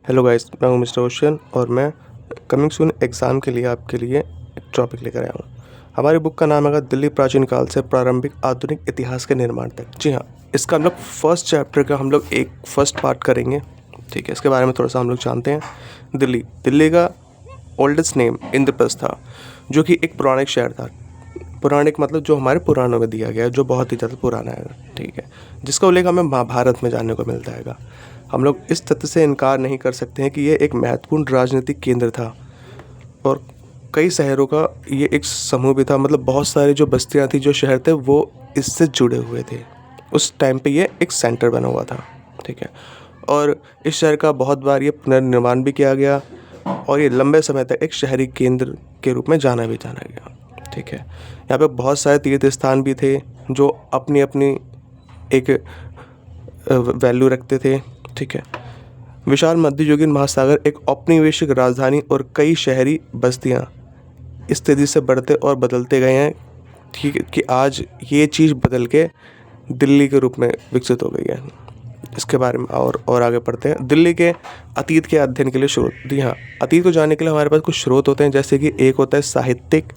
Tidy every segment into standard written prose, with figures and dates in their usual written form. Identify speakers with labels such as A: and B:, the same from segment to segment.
A: Hello guys, मैं हूं mister ocean और मैं कमिंग सून एग्ज़ाम के लिए आपके लिए एक टॉपिक लेकर आया हूं। हमारी बुक का नाम है दिल्ली प्राचीन काल से प्रारंभिक आधुनिक इतिहास के निर्माण तक। जी हाँ, इसका हम लोग फर्स्ट चैप्टर का हम लोग एक फर्स्ट पार्ट करेंगे। ठीक है, इसके बारे में थोड़ा सा हम लोग जानते हैं। दिल्ली का ओल्डेस्ट नेम इंद्रप्रस्थ था, जो कि एक पौराणिक शहर था। पौराणिक मतलब जो हमारे पुराणों में दिया गया है, जो बहुत ही ज़्यादा पुराना है। ठीक है, जिसका उल्लेख हमें महाभारत में जानने को मिलता है। हम लोग इस तथ्य से इनकार नहीं कर सकते हैं कि यह एक महत्वपूर्ण राजनीतिक केंद्र था और कई शहरों का ये एक समूह भी था। मतलब बहुत सारी जो बस्तियां थी, जो शहर थे, वो इससे जुड़े हुए थे। उस टाइम पे ये एक सेंटर बना हुआ था। ठीक है, और इस शहर का बहुत बार ये पुनर्निर्माण भी किया गया और ये लंबे समय तक एक शहरी केंद्र के रूप में जाना गया। ठीक है, यहाँ पे बहुत सारे तीर्थ स्थान भी थे जो अपनी अपनी एक वैल्यू रखते थे। ठीक है, विशाल मध्ययुगीन महासागर, एक औपनिवेशिक राजधानी और कई शहरी बस्तियां इस तेज़ी से बढ़ते और बदलते गए हैं। ठीक है, कि आज ये चीज़ बदल के दिल्ली के रूप में विकसित हो गई है। इसके बारे में और आगे पढ़ते हैं। दिल्ली के अतीत के अध्ययन के लिए स्रोत। जी हाँ, अतीत को जानने के लिए हमारे पास कुछ स्रोत होते हैं, जैसे कि एक होता है साहित्यिक,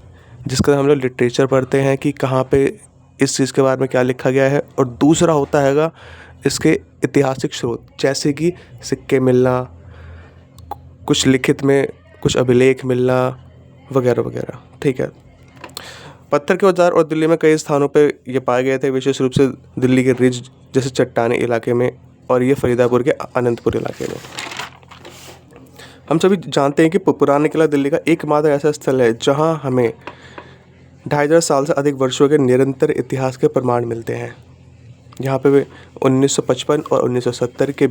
A: जिसका हम लोग लिटरेचर पढ़ते हैं कि कहाँ पे इस चीज़ के बारे में क्या लिखा गया है, और दूसरा होता हैगा इसके ऐतिहासिक स्रोत, जैसे कि सिक्के मिलना, कुछ लिखित में कुछ अभिलेख मिलना, वगैरह वगैरह। ठीक है, पत्थर के औजार और दिल्ली में कई स्थानों पे ये पाए गए थे, विशेष रूप से दिल्ली के रिज जैसे चट्टानी इलाके में, और ये फरीदापुर के अनंतपुर इलाके में। हम सभी जानते हैं कि पुराना किला दिल्ली का एकमात्र ऐसा स्थल है जहां हमें 2500 साल से अधिक वर्षों के निरंतर इतिहास के प्रमाण मिलते हैं। यहाँ पे 1955 और 1970 के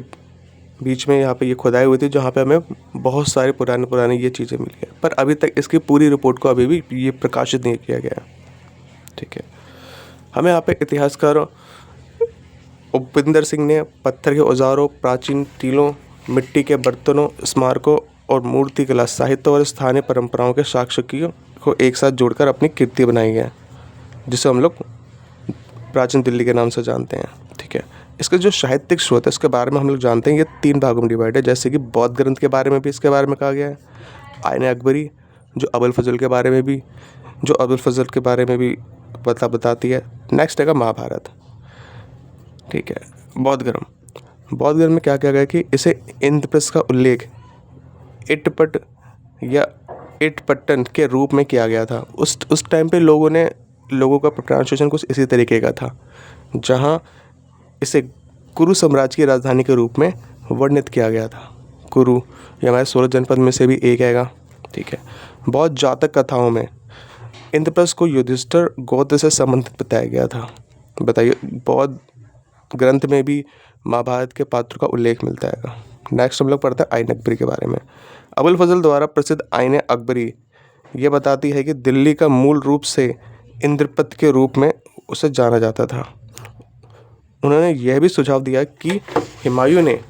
A: बीच में यहाँ पे ये खुदाई हुई थी, जहाँ पे हमें बहुत सारे पुराने ये चीज़ें मिली हैं, पर अभी तक इसकी पूरी रिपोर्ट को अभी भी ये प्रकाशित नहीं किया गया। ठीक है, हमें यहाँ पे इतिहासकार उपिंदर सिंह ने पत्थर के औजारों, प्राचीन टीलों, मिट्टी के बर्तनों, स्मारकों और मूर्तिकला, साहित्य और स्थानीय परंपराओं के साक्ष्यों को एक साथ जोड़कर अपनी कृति बनाई है, जिसे हम लोग प्राचीन दिल्ली के नाम से जानते हैं। ठीक है, इसके जो साहित्यिक स्रोत है उसके बारे में हम लोग जानते हैं, ये 3 भागों में डिवाइड है। जैसे कि बौद्ध ग्रंथ के बारे में भी इसके बारे में कहा गया है, आईन अकबरी जो अबुल फजल के बारे में भी बताती है। नेक्स्ट है महाभारत। ठीक है, बौद्ध ग्रंथ में क्या किया गया कि इसे इंद्रप्रस्थ का उल्लेख इटपट या इटपट्टन के रूप में किया गया था। उस टाइम पे लोगों का प्रोनाउंसिएशन कुछ इसी तरीके का था, जहाँ इसे कुरु साम्राज्य की राजधानी के रूप में वर्णित किया गया था। कुरु ये हमारे 16 जनपद में से भी एक हैगा। ठीक है, बौद्ध जातक कथाओं में इंद्रप्रस्थ को युधिष्ठिर गोत्र से संबंधित बताया गया था। बताइए, बौद्ध ग्रंथ में भी महाभारत के पात्र का उल्लेख मिलता है। नेक्स्ट हम लोग पढ़ते हैं आईन अकबरी के बारे में। अबुल फजल द्वारा प्रसिद्ध आईन अकबरी ये बताती है कि दिल्ली का मूल रूप से इंद्रप्रस्थ के रूप में उसे जाना जाता था। उन्होंने यह भी सुझाव दिया कि हुमायूं ने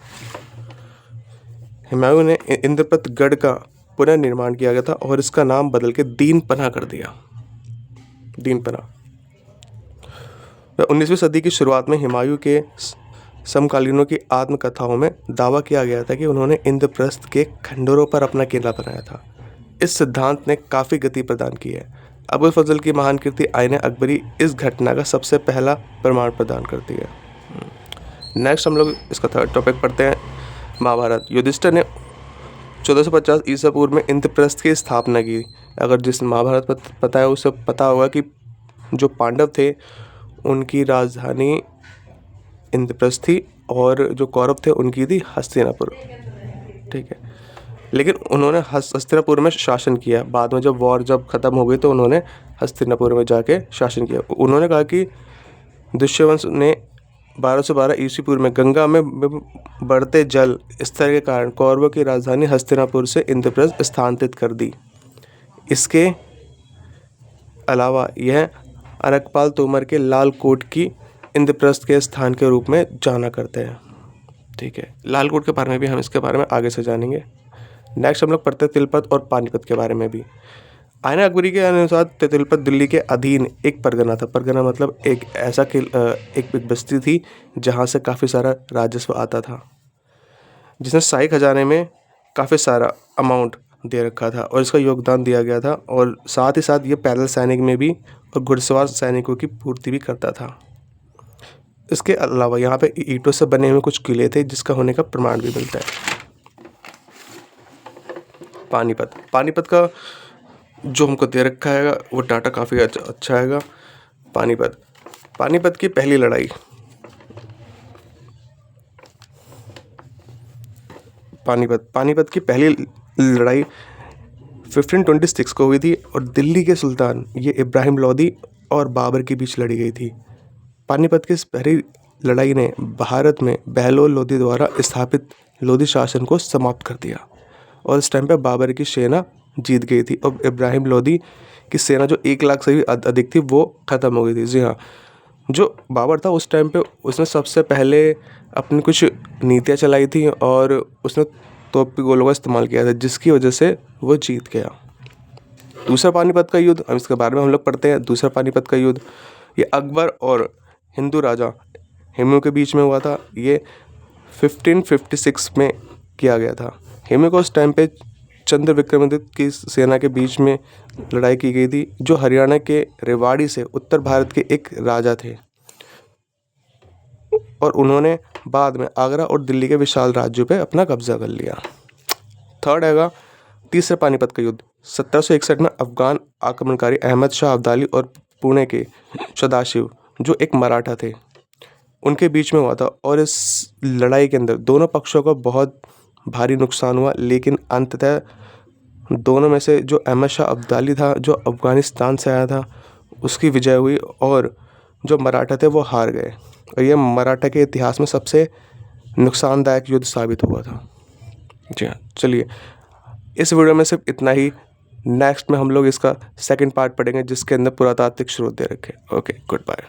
A: इंद्रप्रस्थ गढ़ का पुनर्निर्माण किया गया था और इसका नाम बदल के दीनपना कर दिया। दीनपना 19वीं सदी की शुरुआत में हुमायूं के समकालीनों की आत्मकथाओं में दावा किया गया था कि उन्होंने इंद्रप्रस्थ के खंडरों पर अपना किला बनाया था। इस सिद्धांत ने काफ़ी गति प्रदान की है। अबुल फजल की महान कृति आईन अकबरी इस घटना का सबसे पहला प्रमाण प्रदान करती है। नेक्स्ट हम लोग इसका थर्ड टॉपिक पढ़ते हैं, महाभारत। युधिष्ठिर ने 1450 ईसा पूर्व में इंद्रप्रस्थ की स्थापना की। अगर जिस महाभारत पता है उसे पता होगा कि जो पांडव थे उनकी राजधानी इंद्रप्रस्थ थी और जो कौरव थे उनकी थी हस्तिनापुर। ठीक है, लेकिन उन्होंने हस्तिनापुर में शासन किया। बाद में जब वॉर ख़त्म हो गई तो उन्होंने हस्तिनापुर में जाके शासन किया। उन्होंने कहा कि दुष्यवंश ने 1212 ईस्वी पूर्व में गंगा में बढ़ते जल स्तर के कारण कौरवों की राजधानी हस्तिनापुर से इंद्रप्रस्थ स्थानांतरित कर दी। इसके अलावा यह अरकपाल तोमर के लाल कोट की इंद्रप्रस्थ के स्थान के रूप में जाना करते हैं। ठीक है, लाल कोट के बारे में भी हम इसके बारे में आगे से जानेंगे। नेक्स्ट हम लोग पढ़ते हैं तिलपत और पानीपत के बारे में भी। आईन अकबरी के अनुसार तिलपत दिल्ली के अधीन एक परगना था। परगना मतलब एक एक बस्ती थी जहाँ से काफ़ी सारा राजस्व आता था। जिसने शाही खजाने में काफ़ी सारा अमाउंट दे रखा था और इसका योगदान दिया गया था, और साथ ही साथ ये पैदल सैनिक में भी और घुड़सवार सैनिकों की पूर्ति भी करता था। इसके अलावा यहाँ पे ईंटों से बने हुए कुछ किले थे जिसका होने का प्रमाण भी मिलता है। पानीपत का जो हमको दे रखा है वो डाटा काफ़ी अच्छा है। पानीपत की पहली लड़ाई, पानीपत की पहली लड़ाई 1526 को हुई थी और दिल्ली के सुल्तान ये इब्राहिम लोदी और बाबर के बीच लड़ी गई थी। पानीपत की इस पहली लड़ाई ने भारत में बहलोल लोदी द्वारा स्थापित लोदी शासन को समाप्त कर दिया और इस टाइम पे बाबर की सेना जीत गई थी और इब्राहिम लोदी की सेना जो 1 लाख से भी अधिक थी वो ख़त्म हो गई थी। जी हाँ, जो बाबर था उस टाइम पे उसने सबसे पहले अपनी कुछ नीतियाँ चलाई थी और उसने तोप के गोलों का इस्तेमाल किया था जिसकी वजह से वो जीत गया। दूसरा पानीपत का युद्ध, अब इसके बारे में हम लोग पढ़ते हैं। दूसरा पानीपत का युद्ध ये अकबर और हिंदू राजा हुमायूं के बीच में हुआ था। ये 1556 में किया गया था। हुमायूं को उस टाइम पे चंद्र विक्रमादित्य की सेना के बीच में लड़ाई की गई थी, जो हरियाणा के रेवाड़ी से उत्तर भारत के एक राजा थे और उन्होंने बाद में आगरा और दिल्ली के विशाल राज्यों पे अपना कब्जा कर लिया। थर्ड हैगा तीसरा पानीपत का युद्ध 1761 में अफगान आक्रमणकारी अहमद शाह अब्दाली और पुणे के सदाशिव जो एक मराठा थे उनके बीच में हुआ था और इस लड़ाई के अंदर दोनों पक्षों को बहुत भारी नुकसान हुआ, लेकिन अंततः दोनों में से जो अहमद शाह अब्दाली था जो अफ़गानिस्तान से आया था उसकी विजय हुई और जो मराठा थे वो हार गए और ये मराठा के इतिहास में सबसे नुकसानदायक युद्ध साबित हुआ था। जी हाँ, चलिए इस वीडियो में सिर्फ इतना ही। नेक्स्ट में हम लोग इसका सेकंड पार्ट पढ़ेंगे जिसके अंदर पुरातात्विक स्रोत दे रखे। Okay, good bye.